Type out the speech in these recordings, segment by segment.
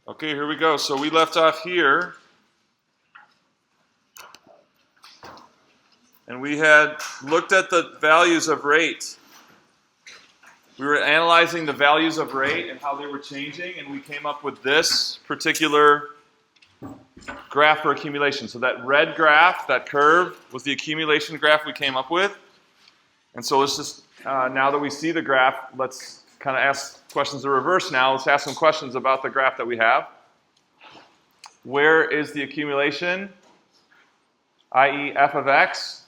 Okay, here we go. So we left off here. And we had looked at the values of rate. We were analyzing the values of rate and how they were changing, and we came up with this particular graph for accumulation. So that red graph, that curve, was the accumulation graph we came up with. And so let's just, now that we see the graph, let's kind of ask questions in reverse now. Let's ask some questions about the graph that we have. Where is the accumulation, i.e. f of x,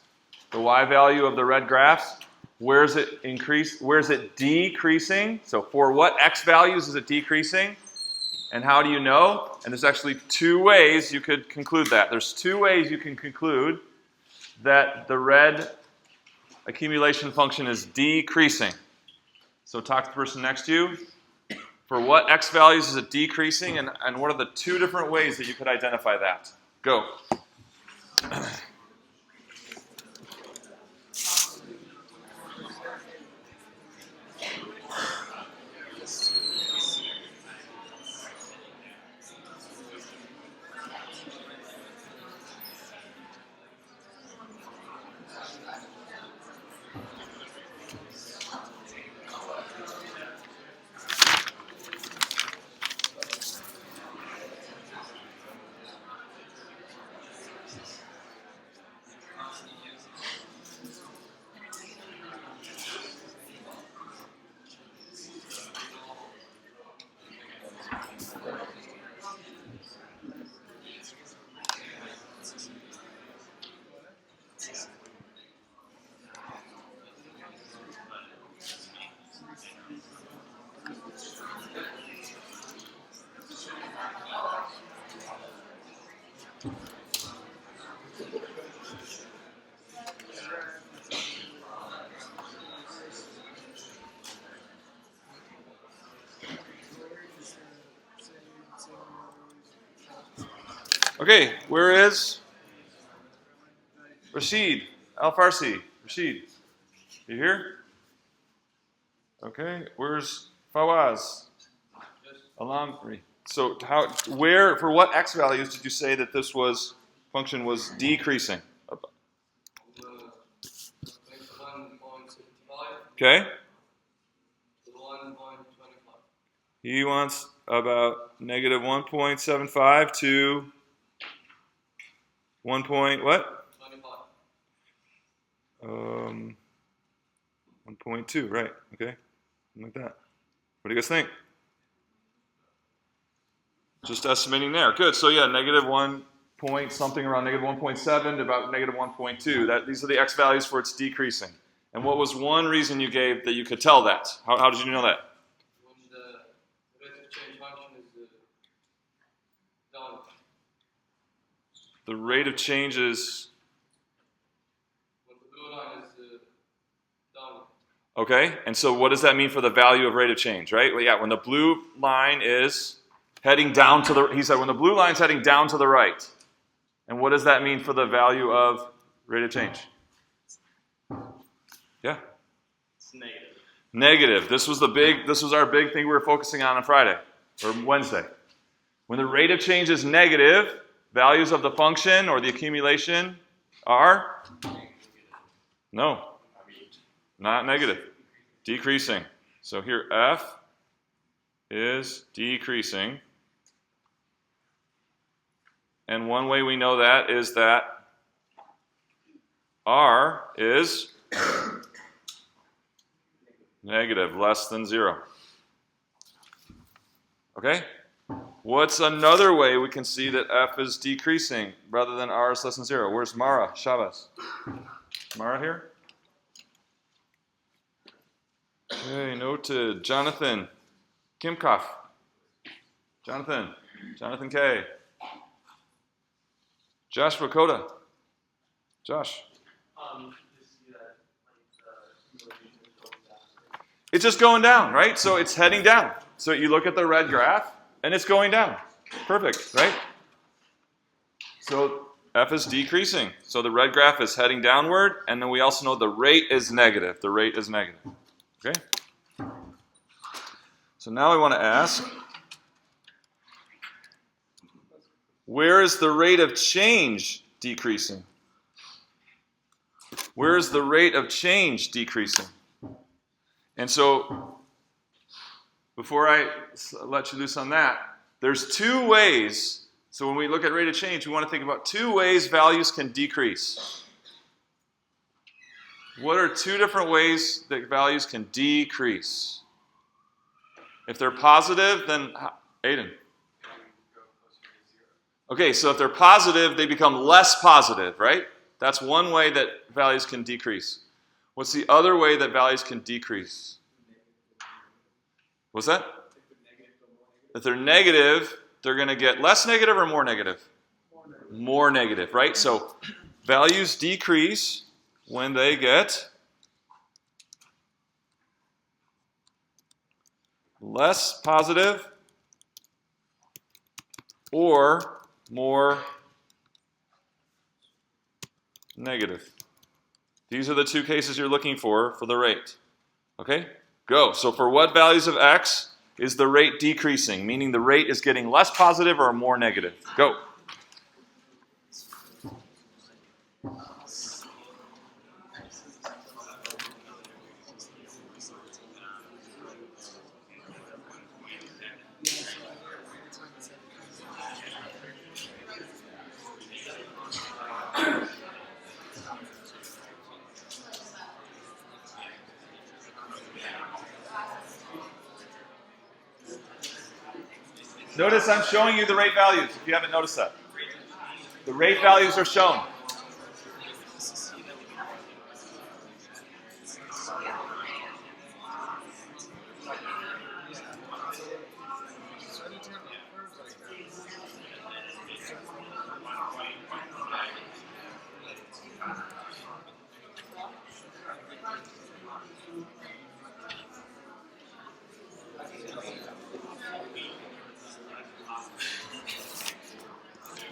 the y value of the red graphs? Where is it where is it decreasing? So for what x values is it decreasing? And how do you know? And there's actually two ways you could conclude that. There's two ways you can conclude that the red accumulation function is decreasing. So talk to the person next to you. For what x values is it decreasing? And what are the two different ways that you could identify that? Go. Okay, where is Rashid Al-Farsi? Rashid, you here? Okay, where's Fawaz? Alamri. So where, for what x values did you say that this function was decreasing? Okay. He wants about negative 1.75 to 1 point what? 1.2, right? Okay, something like that. What do you guys think? Just estimating there. Good. So yeah, negative 1 point something around negative 1.7 to about negative 1.2. These are the x values for its decreasing. And what was one reason you gave that you could tell that? How did you know that? When the rate of change function is down. The rate of change is... When the blue line is down. Okay, and so what does that mean for the value of rate of change, right? Well, yeah, when the blue line is heading down to the... He said when the blue line's heading down to the right. And what does that mean for the value of rate of change? Yeah? It's negative. Negative. This was our big thing we were focusing on Friday, or Wednesday. When the rate of change is negative, values of the function or the accumulation are? No, not negative. Decreasing. So here f is decreasing. And one way we know that is that r is negative, less than 0. Okay? What's another way we can see that f is decreasing rather than r is less than 0? Where's Mara? Shabazz. Mara here? Okay, noted. Jonathan. Kimkoff. Jonathan K. Josh Rakota. Josh. It's just going down, right? So it's heading down. So you look at the red graph, and it's going down. Perfect, right? So f is decreasing. So the red graph is heading downward, and then we also know the rate is negative. The rate is negative. Okay? So now I want to ask, Where is the rate of change decreasing? Where is the rate of change decreasing? And so, before I let you loose on that, there's two ways. So when we look at rate of change, we want to think about two ways values can decrease. What are two different ways that values can decrease? If they're positive, then Aiden. Okay, so if they're positive, they become less positive, right? That's one way that values can decrease. What's the other way that values can decrease? What's that? If they're negative, they're going to get less negative or more negative? More negative, right? So values decrease when they get less positive or more negative. These are the two cases you're looking for the rate. Okay? Go. So for what values of x is the rate decreasing? Meaning the rate is getting less positive or more negative? Go. Notice I'm showing you the rate values, if you haven't noticed that. The rate values are shown.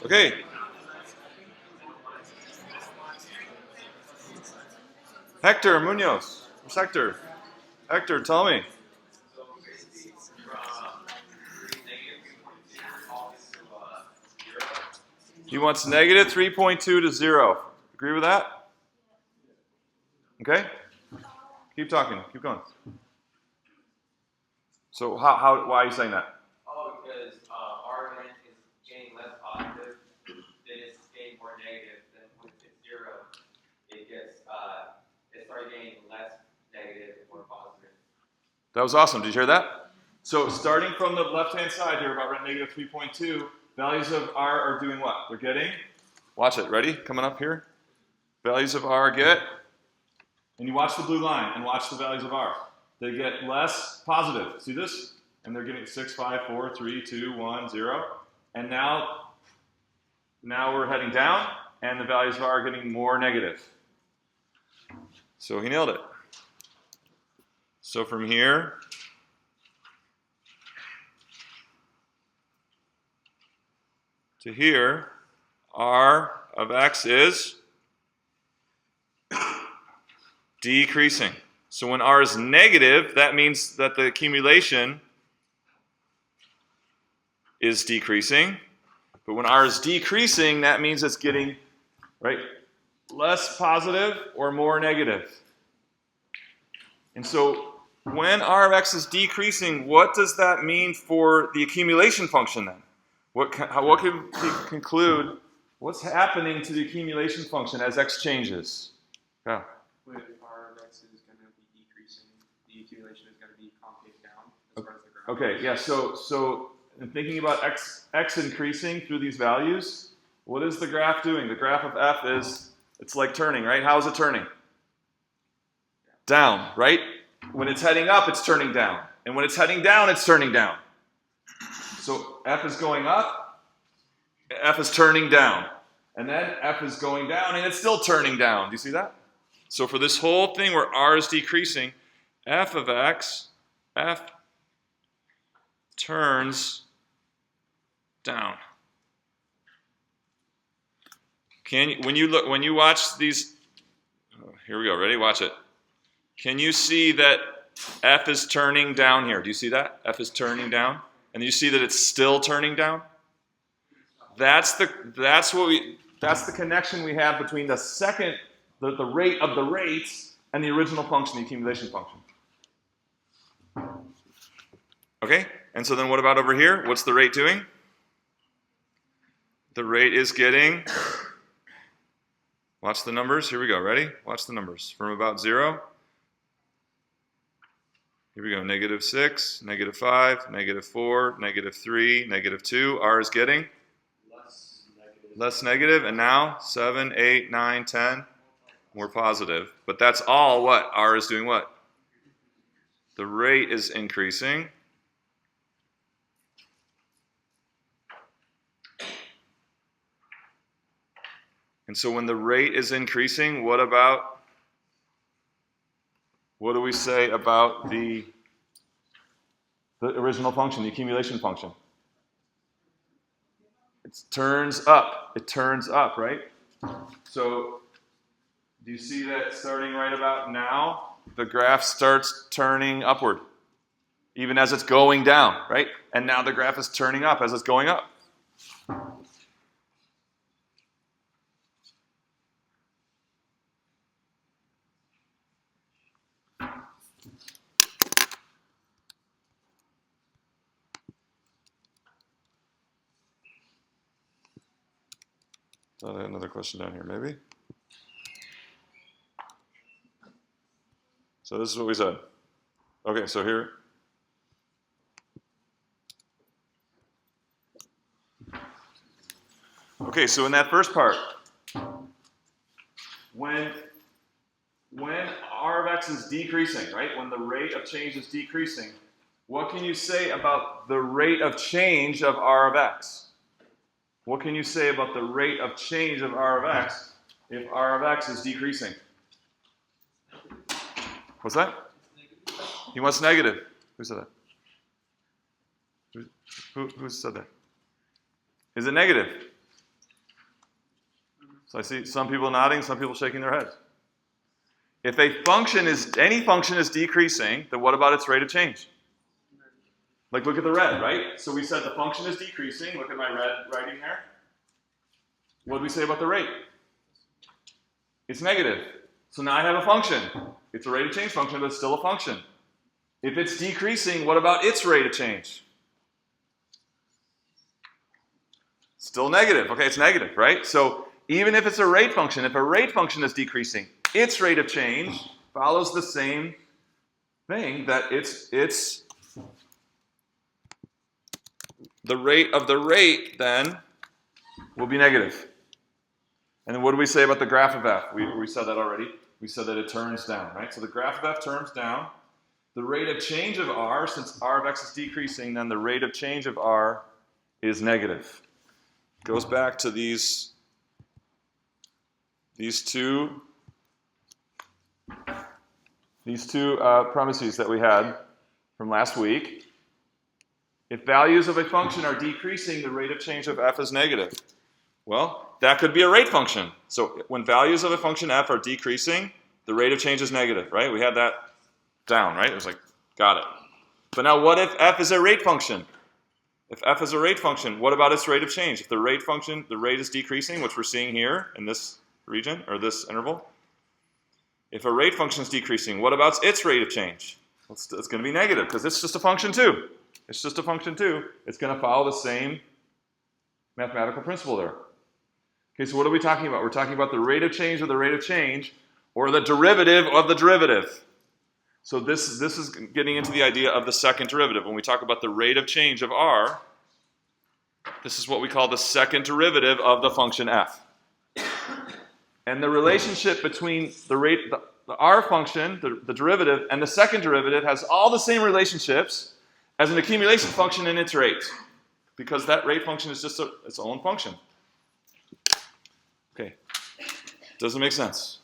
Okay. Hector Munoz. Where's Hector? Hector, tell me. He wants negative 3.2 to 0. Agree with that? Okay? Keep talking. Keep going. So why are you saying that? Oh, because R length is getting less positive, then it's getting more negative. Then with it's 0, it starts getting less negative and more positive. That was awesome. Did you hear that? So starting from the left-hand side here, about negative 3.2, values of R are doing what? They're getting, watch it, ready? Coming up here. Values of R get, and you watch the blue line and watch the values of R. They get less positive. See this? And they're getting 6, 5, 4, 3, 2, 1, 0. And now we're heading down, and the values of R are getting more negative. So he nailed it. So from here to here, R of x is decreasing. So when R is negative, that means that the accumulation is decreasing. But when R is decreasing, that means it's getting, right, less positive or more negative. And so when R of x is decreasing, what does that mean for the accumulation function then? What can we conclude? What's happening to the accumulation function as x changes? Yeah. When R of x is going to be decreasing, the accumulation is going to be concave down as far as the graph. Okay, yeah, so in thinking about x increasing through these values, what is the graph doing? The graph of f is, it's like turning, right? How is it turning? Down, right? When it's heading up, it's turning down. And when it's heading down, it's turning down. So f is going up, f is turning down. And then f is going down, and it's still turning down. Do you see that? So for this whole thing where R is decreasing, f of x, f turns down. When you watch these, here we go, ready? Watch it. Can you see that f is turning down here? Do you see that? F is turning down. And you see that it's still turning down? That's the connection we have between the rate of the rates and the original function, the accumulation function. Okay? And so then what about over here? What's the rate doing? The rate is getting, watch the numbers. Here we go. Ready? Watch the numbers. From about 0. Here we go. -6, -5, -4, -3, -2. R is getting less negative. And now 7, 8, 9, 10. More positive. But that's all what? R is doing what? The rate is increasing. And so when the rate is increasing, what do we say about the original function, the accumulation function? It turns up. It turns up, right? So do you see that starting right about now, the graph starts turning upward, even as it's going down, right? And now the graph is turning up as it's going up. Thought I had another question down here, maybe? So this is what we said. Okay, so here. Okay, so in that first part, when R of x is decreasing, right? When the rate of change is decreasing, what can you say about the rate of change of R of x? What can you say about the rate of change of R of x if R of x is decreasing? What's that? He wants negative. Who said that? Who said that? Is it negative? So I see some people nodding, some people shaking their heads. If any function is decreasing, then what about its rate of change? Like look at the red, right? So we said the function is decreasing. Look at my red writing there. What did we say about the rate? It's negative. So now I have a function. It's a rate of change function, but it's still a function. If it's decreasing, what about its rate of change? Still negative. Okay, it's negative, right? So even if it's a rate function, if a rate function is decreasing, its rate of change follows the same thing, that it's the rate of the rate then will be negative. And then what do we say about the graph of f? We said that already. We said that it turns down, right? So the graph of f turns down. The rate of change of r, since r of x is decreasing, then the rate of change of r is negative. Goes back to these two premises that we had from last week. If values of a function are decreasing, the rate of change of f is negative. Well, that could be a rate function. So when values of a function f are decreasing, the rate of change is negative, right? We had that down, right? It was like, got it. But now what if f is a rate function? If f is a rate function, what about its rate of change? If the rate function, the rate is decreasing, which we're seeing here in this region, or this interval, if a rate function is decreasing, what about its rate of change? It's going to be negative, because it's just a function too. It's just a function too. It's going to follow the same mathematical principle there. Okay, so what are we talking about? We're talking about the rate of change of the rate of change, or the derivative of the derivative. So this is getting into the idea of the second derivative. When we talk about the rate of change of r, this is what we call the second derivative of the function f. And the relationship between the r function, the derivative, and the second derivative has all the same relationships as an accumulation function in its rate, because that rate function is just its own function. Okay, doesn't make sense.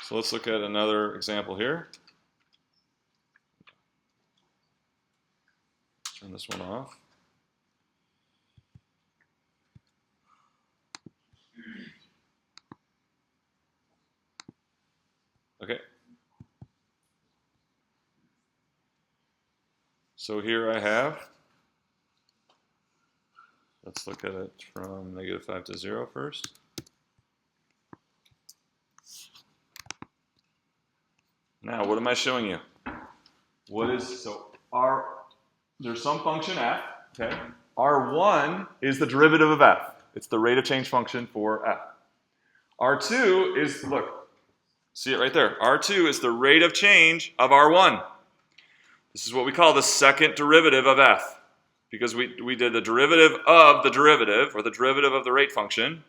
So let's look at another example here. Turn this one off. Okay. So here I have, let's look at it from -5 to 0 first. Now, what am I showing you? There's some function f, okay? R1 is the derivative of f. It's the rate of change function for f. R2 is, look, see it right there. R2 is the rate of change of R1. This is what we call the second derivative of f, because we did the derivative of the derivative, or the derivative of the rate function,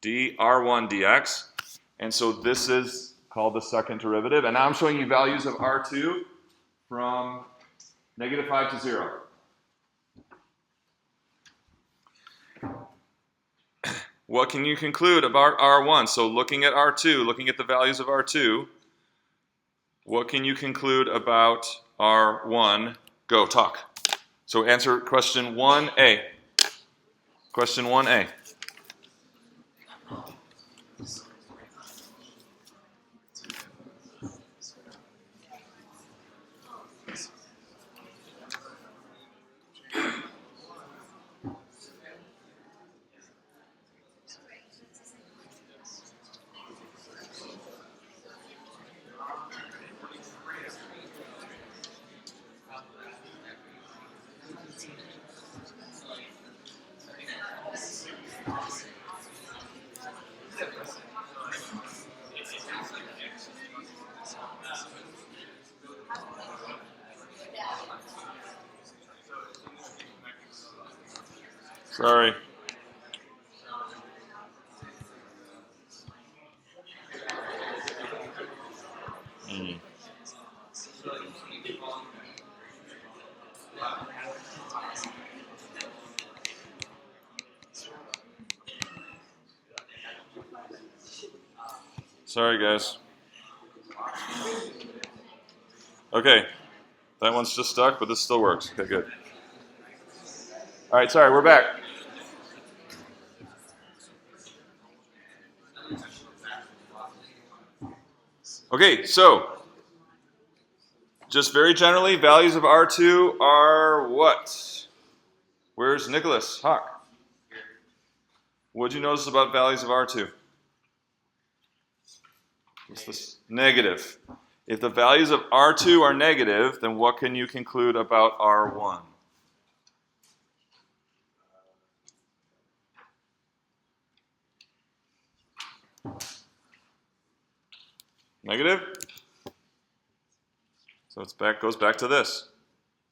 dr1 dx, and so this is called the second derivative, and now I'm showing you values of R2 from -5 to 0. What can you conclude about R1? So looking at R2, looking at the values of R2, what can you conclude about R1? Go, talk. So answer question 1A. Question 1A. Sorry. Sorry, guys. Okay, that one's just stuck, but this still works. Okay, good. All right, sorry, we're back. Okay, so just very generally, values of R2 are what? Where's Nicholas? Hawk. What did you notice about values of R2? What's this? Negative. If the values of R2 are negative, then what can you conclude about R1? Negative? So goes back to this.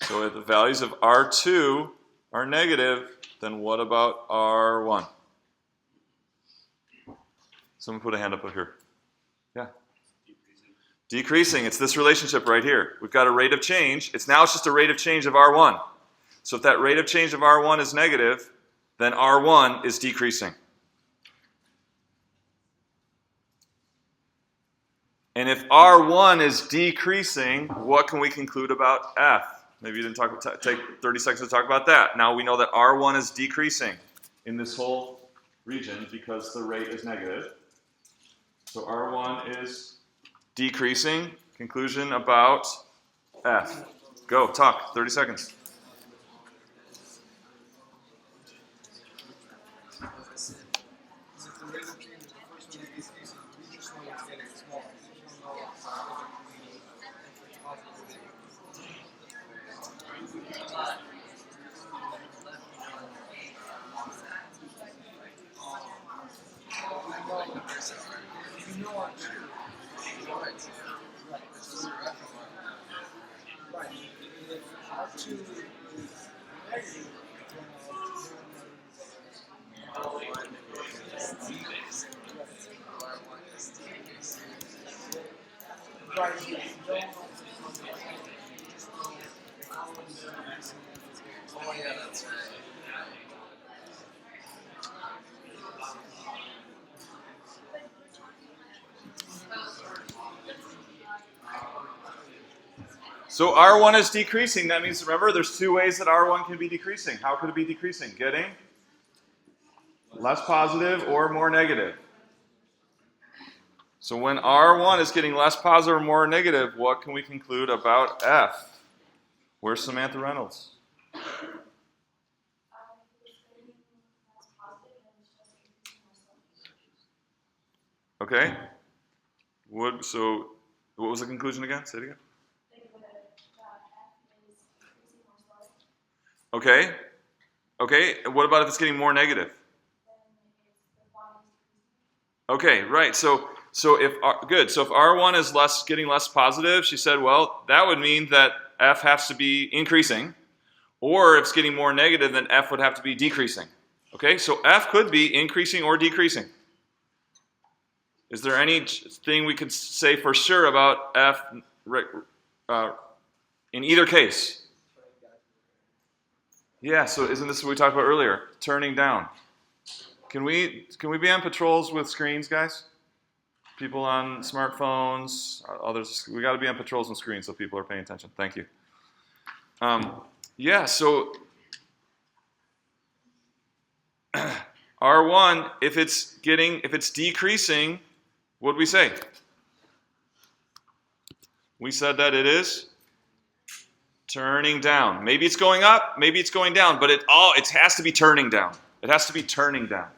So if the values of R2 are negative, then what about R1? Someone put a hand up here. Yeah. Decreasing. It's this relationship right here. We've got a rate of change. It's just a rate of change of R1. So if that rate of change of R1 is negative, then R1 is decreasing. And if R1 is decreasing, what can we conclude about F? Maybe you didn't take 30 seconds to talk about that. Now we know that R1 is decreasing in this whole region because the rate is negative. So R1 is decreasing. Conclusion about F. Go, talk, 30 seconds. So R1 is decreasing. That means, remember, there's two ways that R1 can be decreasing. How could it be decreasing? Getting less positive or more negative. So when R1 is getting less positive or more negative, what can we conclude about F? Where's Samantha Reynolds? Okay. What was the conclusion again? Say it again. Okay. Okay. What about if it's getting more negative? Okay, right. So if so if R1 is getting less positive, she said, well, that would mean that F has to be increasing, or if it's getting more negative, then F would have to be decreasing. Okay, so F could be increasing or decreasing. Is there anything we could say for sure about F in either case? Yeah, so isn't this what we talked about earlier? Turning down. Can we be on patrols with screens, guys? People on smartphones, others. We got to be on patrols and screens so people are paying attention. Thank you. Yeah, so R1, if it's decreasing, what did we say? We said that it is turning down. Maybe it's going up, maybe it's going down, but it has to be turning down. It has to be turning down.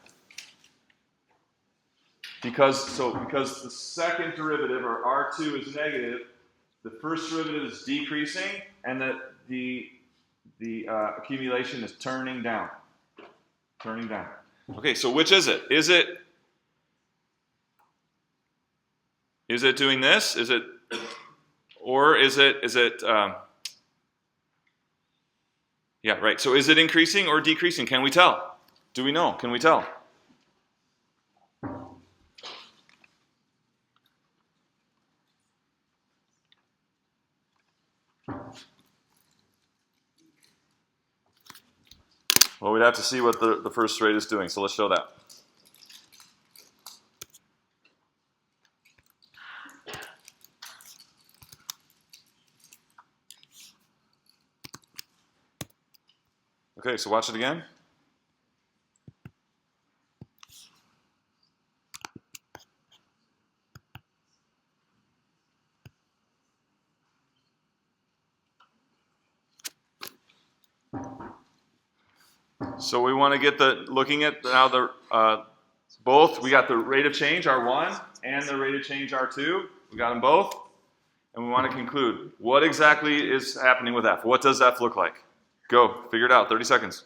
Because the second derivative, or R2, is negative, the first derivative is decreasing, and the accumulation is turning down. Turning down. Okay, so which is it? Is it doing this? Is it yeah, right. So is it increasing or decreasing? Can we tell? Do we know? Can we tell? Well, we'd have to see what the first rate is doing, so let's show that. Okay, so watch it again. So we want to get looking at now both. We got the rate of change, R1, and the rate of change, R2. We got them both. And we want to conclude. What exactly is happening with F? What does F look like? Go, figure it out, 30 seconds.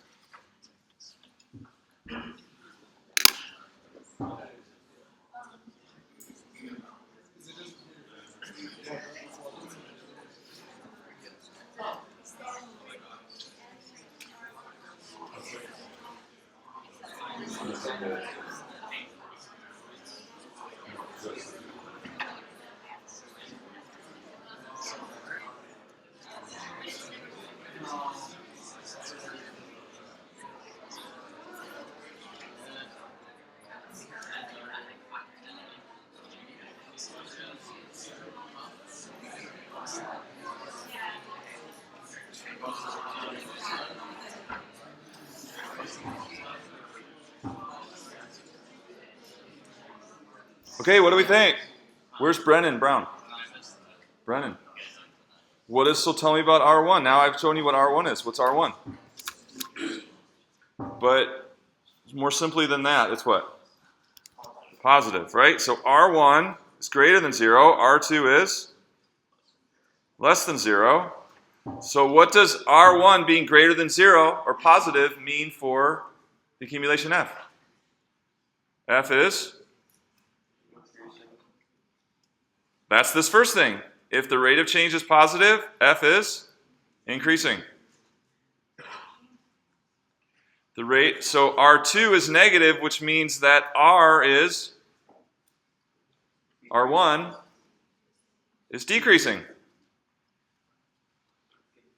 Okay, what do we think? Where's Brennan Brown? Brennan. So tell me about R1. Now I've shown you what R1 is. What's R1? But more simply than that, it's what? Positive, right? So R1 is greater than 0. R2 is less than 0. So what does R1 being greater than 0 or positive mean for the accumulation F? F is? That's this first thing. If the rate of change is positive, F is increasing. So R2 is negative, which means that R1 is decreasing.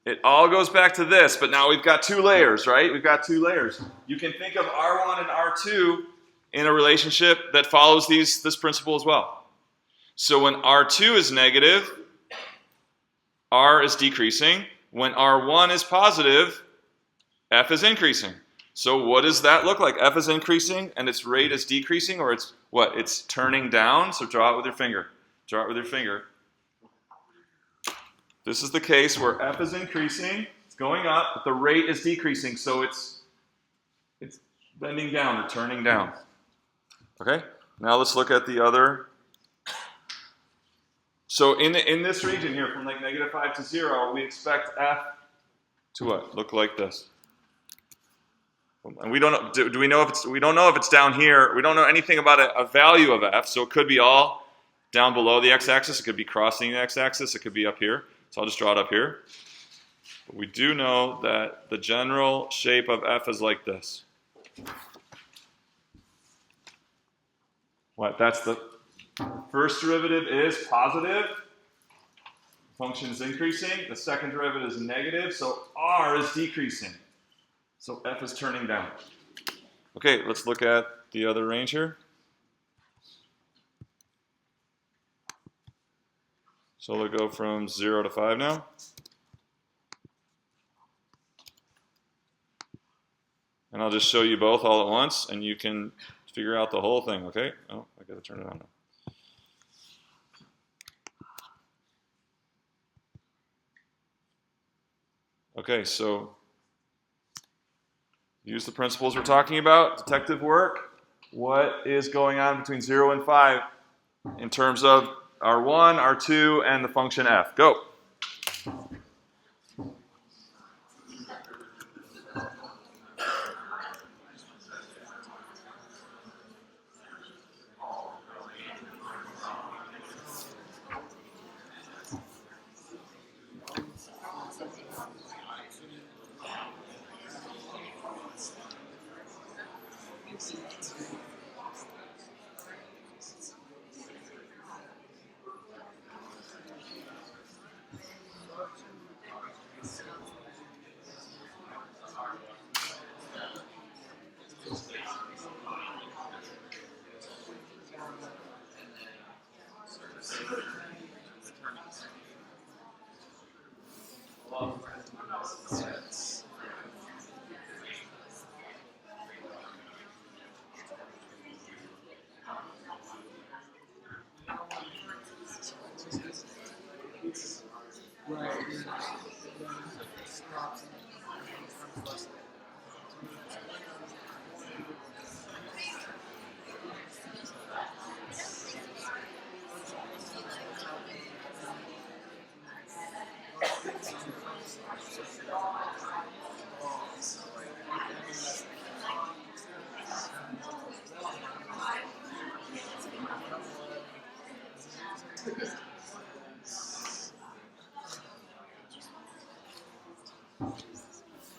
It all goes back to this, but now we've got two layers, right? We've got two layers. You can think of R1 and R2 in a relationship that follows this principle as well. So when R2 is negative, R is decreasing. When R1 is positive, F is increasing. So what does that look like? F is increasing and its rate is decreasing, or it's what? It's turning down. So draw it with your finger. Draw it with your finger. This is the case where f is increasing, it's going up, but the rate is decreasing, so it's bending down or turning down. Okay? Now let's look at the other. So in this region here, from like -5 to 0, we expect f to what? Look like this. And we don't know. Do we know if it's? We don't know if it's down here. We don't know anything about a value of f. So it could be all down below the x-axis. It could be crossing the x-axis. It could be up here. So I'll just draw it up here. But we do know that the general shape of f is like this. What? That's the first derivative is positive. Function is increasing. The second derivative is negative. So r is decreasing. So f is turning down. Okay, let's look at the other range here. So we'll go from 0 to 5 now. And I'll just show you both all at once, and you can figure out the whole thing, okay? Oh, I gotta turn it on now. Okay, so use the principles we're talking about, detective work. What is going on between 0 and 5 in terms of R1, R2, and the function f? Go.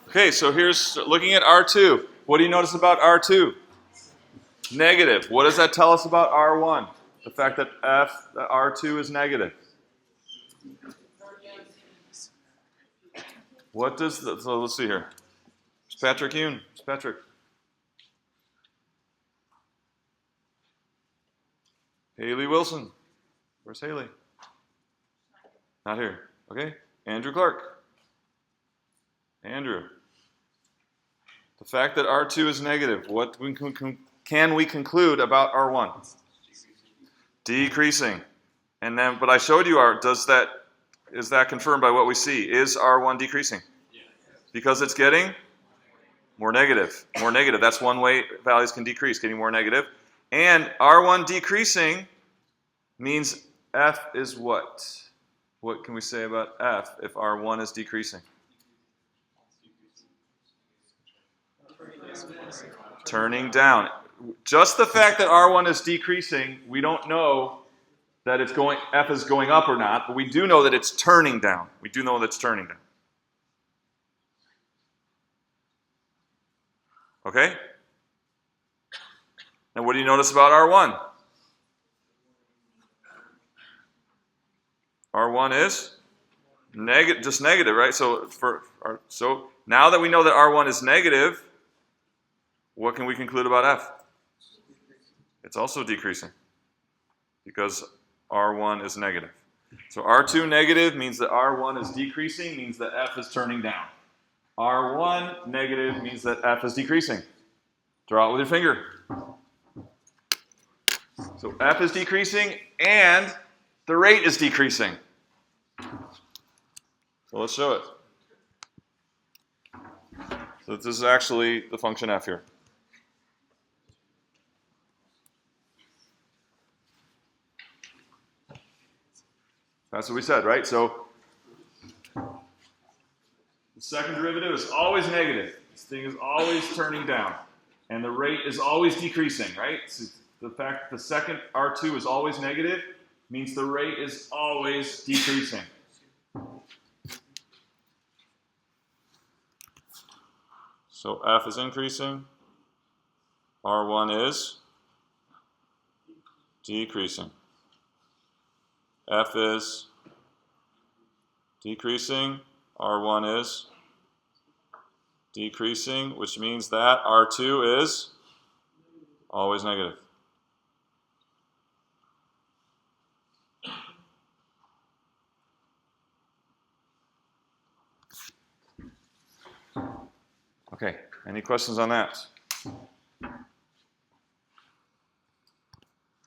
Okay, so here's looking at R2. What do you notice about R2? Negative. What does that tell us about R1? The fact that R2 is negative. What does so let's see here. It's Patrick Yoon. It's Patrick. Haley Wilson. Where's Haley? Not here. Okay. Andrew Clark. Andrew. The fact that R2 is negative, what can we conclude about R1? Decreasing. And then, but I showed you is that confirmed by what we see? Is R1 decreasing? Because it's getting more negative. More negative. That's one way values can decrease, getting more negative. And R1 decreasing means F is what? What can we say about F if R1 is decreasing? Turning down. Just the fact that R1 is decreasing, we don't know that F is going up or not, but we do know that it's turning down. We do know that it's turning down. Okay? And what do you notice about R1? R1 is just negative, right? So now that we know that R1 is negative, what can we conclude about F? It's also decreasing because R1 is negative. So R2 negative means that R1 is decreasing, means that F is turning down. R1 negative means that F is decreasing. Draw it with your finger. So F is decreasing and the rate is decreasing. So let's show it. So this is actually the function f here. That's what we said, right? So the second derivative is always negative. This thing is always turning down. And the rate is always decreasing, right? So the fact that the second R2 is always negative means the rate is always decreasing. So f is increasing. R1 is decreasing. F is decreasing. R1 is decreasing, which means that R2 is always negative. Okay, any questions on that?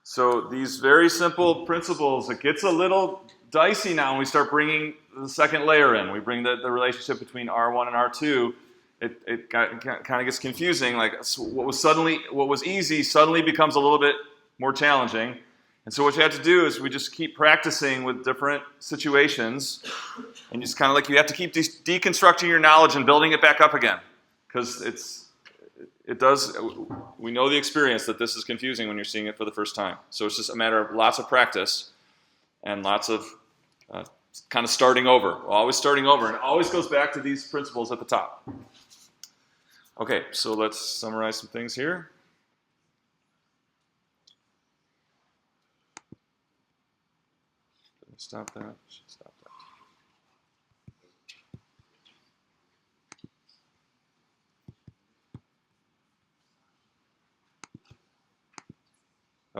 So these very simple principles, it gets a little dicey now when we start bringing the second layer in. We bring the relationship between R1 and R2. It kind of gets confusing. Like what was easy suddenly becomes a little bit more challenging. And so what you have to do is we just keep practicing with different situations, and just kind of like you have to keep deconstructing your knowledge and building it back up again, because we know the experience that this is confusing when you're seeing it for the first time. So it's just a matter of lots of practice and lots of kind of starting over, always starting over, and it always goes back to these principles at the top. Okay, so let's summarize some things here. Stop that. Stop that.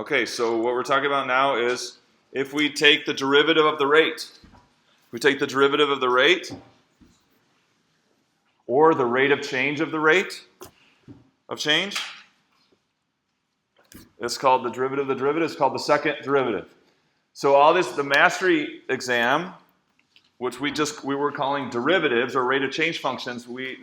Okay, so what we're talking about now is if we take the derivative of the rate. We take the derivative of the rate or the rate of change of the rate of change. It's called the derivative of the derivative. It's called the second derivative. So all this, the mastery exam, which we were calling derivatives or rate of change functions, we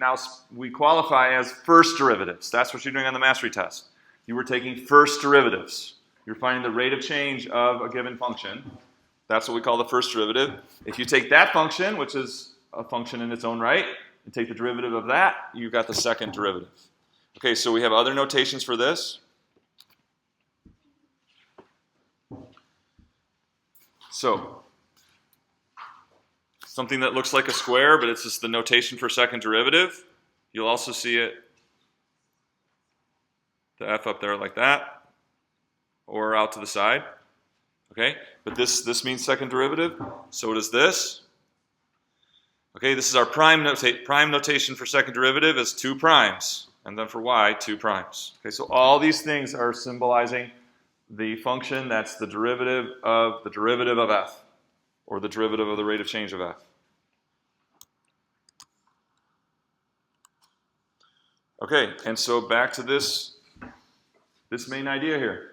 qualify as first derivatives. That's what you're doing on the mastery test. You were taking first derivatives. You're finding the rate of change of a given function. That's what we call the first derivative. If you take that function, which is a function in its own right, and take the derivative of that, you've got the second derivative. Okay, so we have other notations for this. So, something that looks like a square, but it's just the notation for second derivative. You'll also see it, the f up there like that, or out to the side. Okay, but this means second derivative. So does this. Okay, this is our prime notation for second derivative is 2 primes, and then for y, 2 primes. Okay, so all these things are symbolizing the function that's the derivative of f, or the derivative of the rate of change of f. Okay, and so back to this main idea here.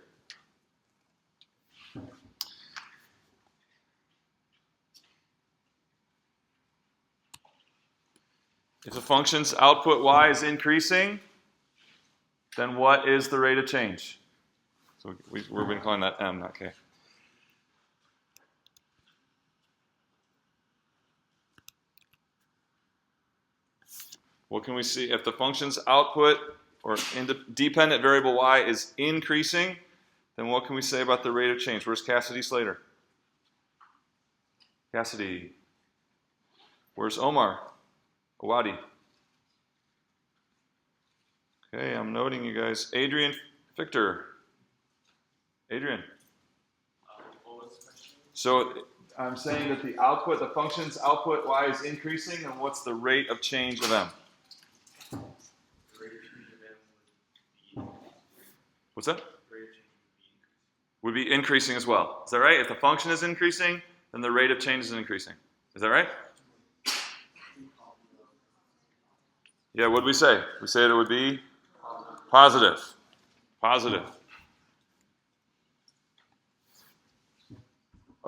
If a function's output y is increasing, then what is the rate of change? So we've been calling that m, not k. What can we see? If the function's output or dependent variable y is increasing, then what can we say about the rate of change? Where's Cassidy Slater? Cassidy. Where's Omar? Awadi. Okay, I'm noting you guys. Adrian, Victor. Adrian. So I'm saying that the function's output y is increasing, and what's the rate of change of m? The rate of change of m What's that? the rate of change Would be increasing as well. Is that right? If the function is increasing, then the rate of change is increasing. Is that right? Yeah, what did we say? We said it would be positive. Positive.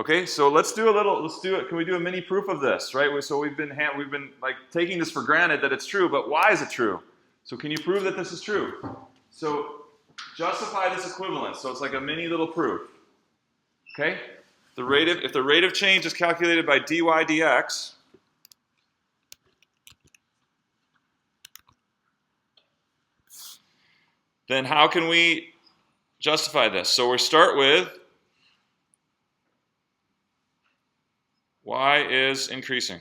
Okay, so let's do it. Can we do a mini proof of this, right? So we've been like taking this for granted that it's true, but why is it true? So can you prove that this is true? So justify this equivalence. So it's like a mini little proof. Okay? If the rate of change is calculated by dy dx, then how can we justify this? So we start with y is increasing.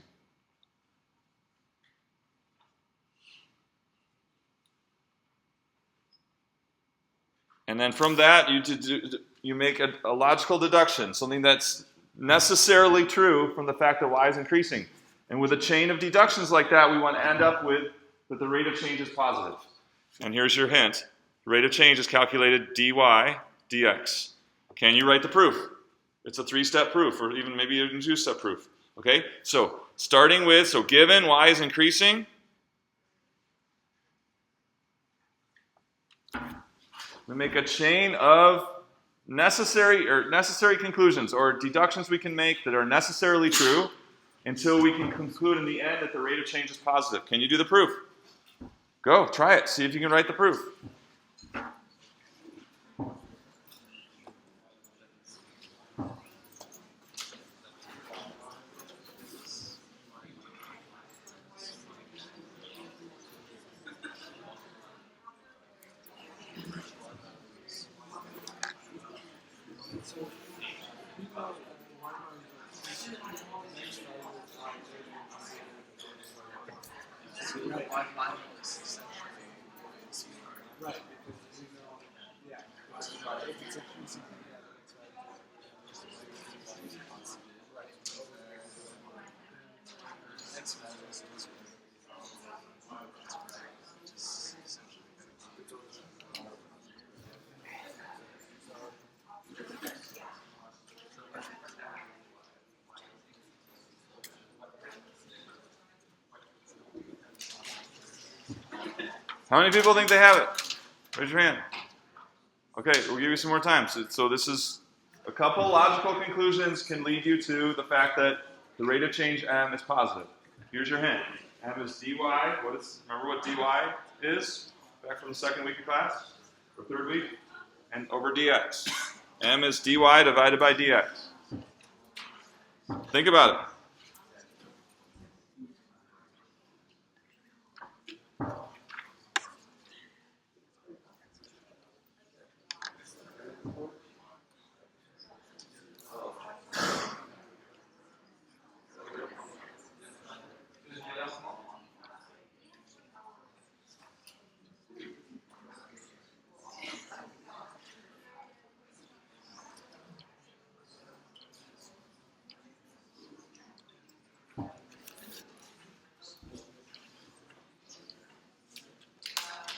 And then from that, you make a logical deduction, something that's necessarily true from the fact that y is increasing. And with a chain of deductions like that, we want to end up with that the rate of change is positive. And here's your hint. The rate of change is calculated dy dx. Can you write the proof? It's a 3-step proof, or even maybe a 2-step proof. Okay? So starting with, so given y is increasing, we make a chain of necessary conclusions or deductions we can make that are necessarily true until we can conclude in the end that the rate of change is positive. Can you do the proof? Go, try it. See if you can write the proof. How many people think they have it? Raise your hand. Okay, we'll give you some more time. So this is a couple logical conclusions can lead you to the fact that the rate of change m is positive. Here's your hint. M is dy. Remember what dy is? Back from the second week of class? Or third week? And over dx. M is dy divided by dx. Think about it.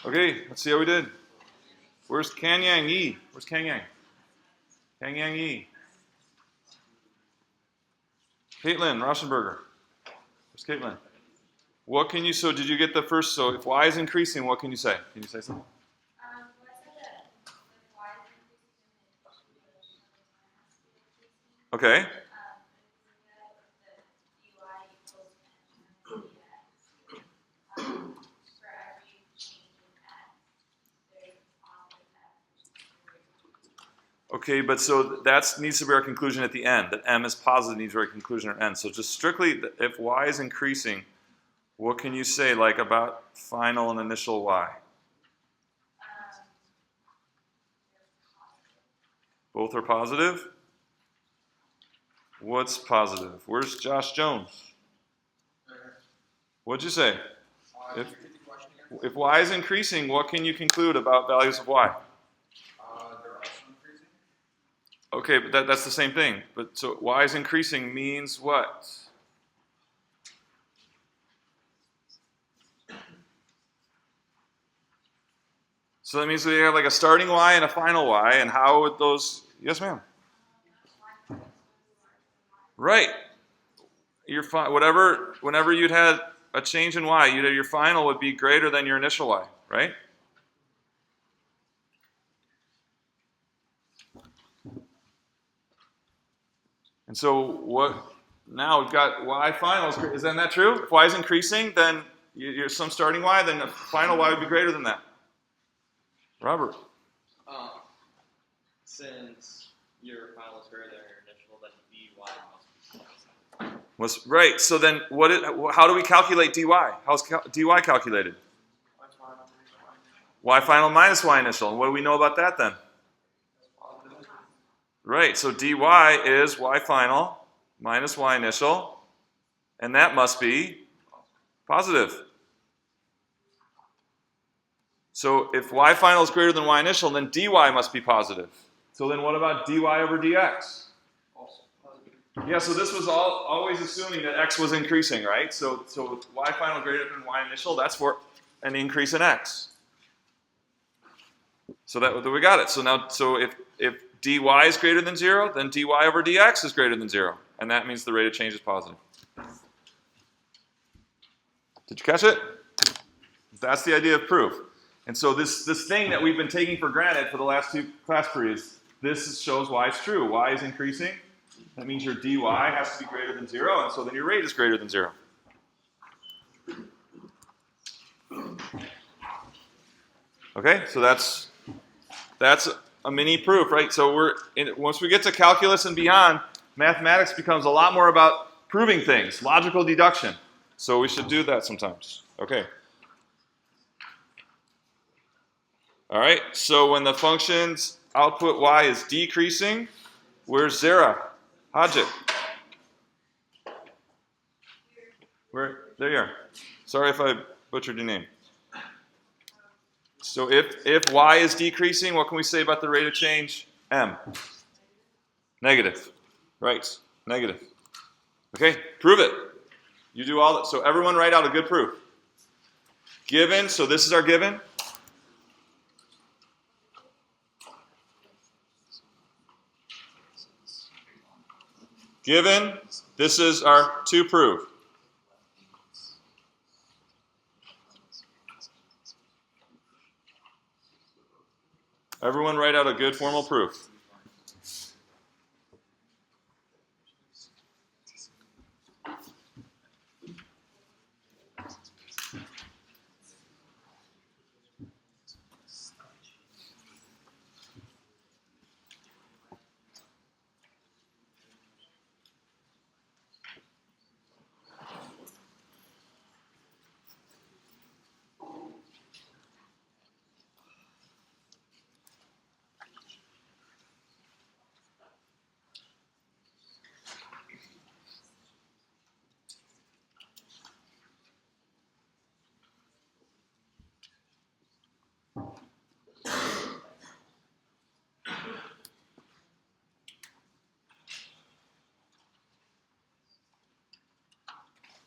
Okay, let's see how we did. Where's Kang Yang Yi? Where's Kang Yang? Kang Yang Yi. Caitlin Rauschenberger. Where's Caitlin? What can you, so did you get the first, so if y is increasing, what can you say? Can you say something? Okay. Okay, but so that needs to be our conclusion at the end, that m is positive needs to be our conclusion at end. So just strictly, if y is increasing, what can you say like about final and initial y? Both are positive? What's positive? Where's Josh Jones? What'd you say? If y is increasing, what can you conclude about values of y? Okay, but that's the same thing. But so y is increasing means what? So that means we have like a starting y and a final y, and how would those? Yes, ma'am. Right. Whenever you'd had a change in y, your final would be greater than your initial y, right? And so what? Now we've got y final. Isn't that true? If y is increasing, then you're some starting y, then the final y would be greater than that. Robert. Since your final is greater than your initial, then dy must be positive. Was right. So then, how do we calculate dy? How's dy calculated? Y final minus y initial. And what do we know about that then? Right. So dy is y final minus y initial, and that must be positive. So if y final is greater than y initial, then dy must be positive. So then what about dy over dx? Yeah, so this was always assuming that x was increasing, right? So y final greater than y initial, that's for an increase in x. So that we got it. So if dy is greater than 0, then dy over dx is greater than 0. And that means the rate of change is positive. Did you catch it? That's the idea of proof. And so this thing that we've been taking for granted for the last 2 class periods, this shows why it's true. Y is increasing. That means your dy has to be greater than 0, and so then your rate is greater than 0. Okay, so that's a mini proof, right? So once we get to calculus and beyond, mathematics becomes a lot more about proving things, logical deduction. So we should do that sometimes. Okay. All right, so when the function's output y is decreasing, where's Zara? Hajit. There you are. Sorry if I butchered your name. So if y is decreasing, what can we say about the rate of change? M. Negative. Right. Negative. Okay, prove it. You do all that. So everyone write out a good proof. Given, so this is our given. Given, this is our to prove. Everyone write out a good formal proof.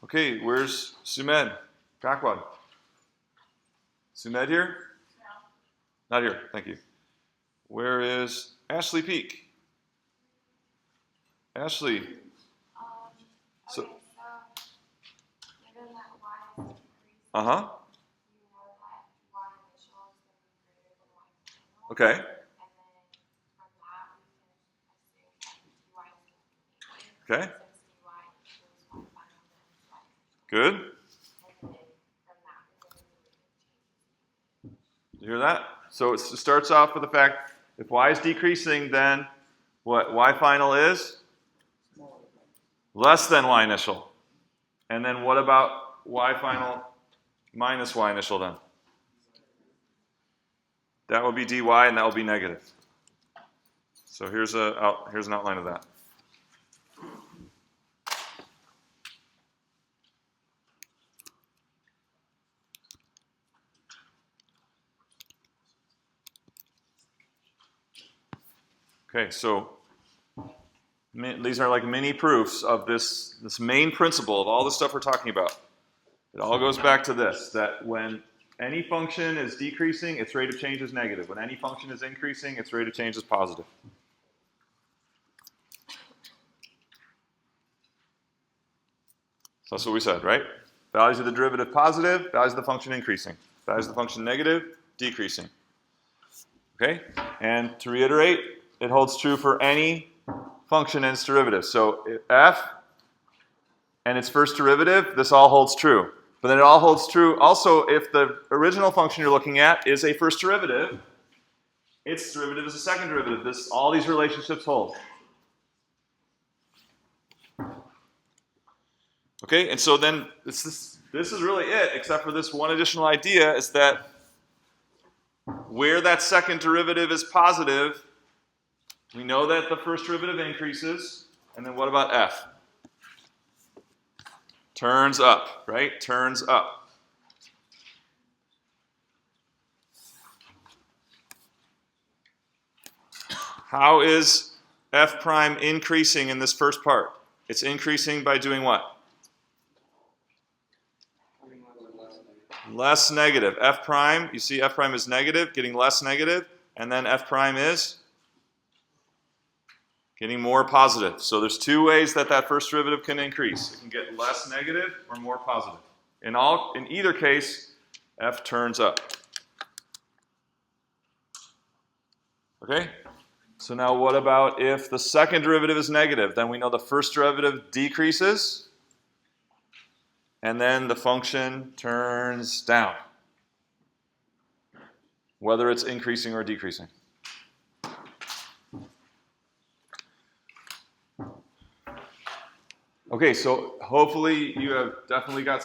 Okay, where's Sumed? Kakwad? Sumed here? No. Not here, thank you. Where is Ashley Peak? Ashley. Okay, so given that y is decreasing, Uh-huh. you know that y initial is going to be greater than y final. Okay. And then from that, we can assume that dy is going to be negative. Okay. Since dy equals y final, then y initial. Good. And then from that, we're going to do rate of change. You hear that? So it starts off with the fact, if y is decreasing, then what? Y final is? Less than y initial. And then what about y final minus y initial then? That would be dy, and that will be negative. So here's an outline of that. Okay, so these are like mini proofs of this main principle of all the stuff we're talking about. It all goes back to this, that when any function is decreasing, its rate of change is negative. When any function is increasing, its rate of change is positive. So that's what we said, right? Values of the derivative positive, values of the function increasing. Values of the function negative, decreasing. Okay? And to reiterate, it holds true for any function and its derivative. So f and its first derivative, this all holds true. But then it all holds true also if the original function you're looking at is a first derivative, its derivative is a second derivative. All these relationships hold. Okay, and so then this is really it, except for this one additional idea, is that where that second derivative is positive, we know that the first derivative increases, and then what about f? Turns up, right? Turns up. How is f prime increasing in this first part? It's increasing by doing what? Less negative. F prime, you see f prime is negative, getting less negative, and then f prime is getting more positive. So there's two ways that first derivative can increase. It can get less negative or more positive. In either case, f turns up. Okay? So now what about if the second derivative is negative? Then we know the first derivative decreases, and then the function turns down, whether it's increasing or decreasing. Okay, so hopefully you have definitely got